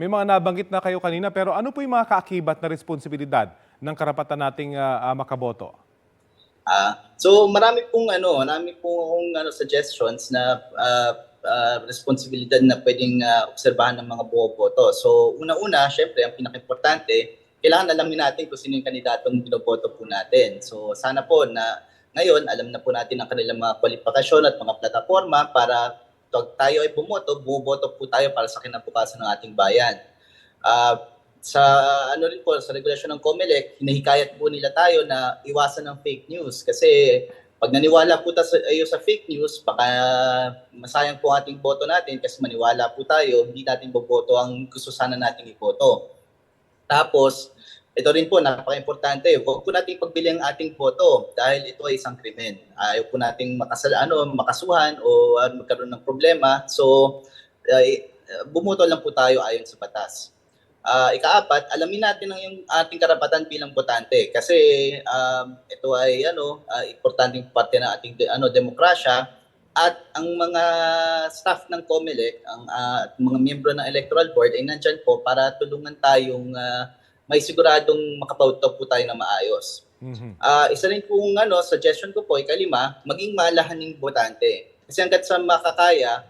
May mga nabanggit na kayo kanina, pero ano po yung mga kaakibat na responsibilidad ng karapatan nating makaboto? So marami pong suggestions na responsibilidad na pwedeng obserbahan ng mga boboto. So una-una, syempre ang pinakaimportante, kailangan alamin natin kung sino yung kandidatong binoboto po natin. So sana po na ngayon alam na po natin ang kanilang mga kwalifikasyon at mga plataforma para tayo ay bumoboto po tayo para sa kinabukasan ng ating bayan. Ah, sa ano rin po, sa regulasyon ng COMELEC, hinihikayat po nila tayo na iwasan ng fake news kasi pag naniwala po tayo sa fake news, baka masayang po ating boto natin kasi maniwala po tayo, hindi natin boboto ang gusto sana nating iboto. Tapos, ito rin po, napaka-importante, huwag po natin pagbili ang ating boto dahil ito ay isang krimen. Ayaw po nating makasuhan o magkaroon ng problema. So, bumoto lang po tayo ayon sa batas. Ikaapat, alamin natin ang yung ating karapatan bilang botante kasi ito ay importanteng parte ng ating demokrasya at ang mga staff ng COMELEC, ang mga miyembro ng Electoral Board ay nandyan po para tulungan tayong may siguradong makaboto po tayo na maayos. Isa rin pong suggestion ko po, ikalima, maging malahaning botante. Kasi hanggat sa makakaya,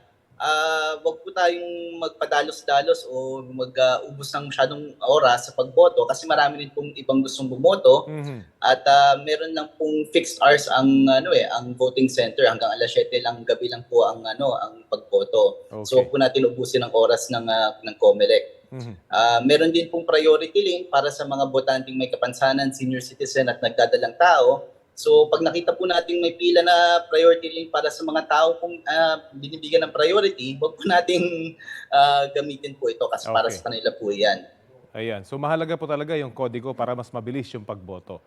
wag po tayong magpadalos-dalos o mag-ubos ng masyadong oras sa pagboto kasi marami rin pong ibang gustong bumoto at meron lang pong fixed hours ang voting center hanggang alas 7 lang gabi lang po ang ang pagboto. Okay. So po natin ubusin ang oras ng COMELEC. Meron din pong priority lane para sa mga botanteng may kapansanan, senior citizen at nagdadalang tao. So pag nakita po natin may pila na priority lane para sa mga tao kung binibigyan ng priority, wag po nating gamitin po ito kasi para Okay. sa kanila po yan. Ayan. So mahalaga po talaga yung kodigo para mas mabilis yung pagboto.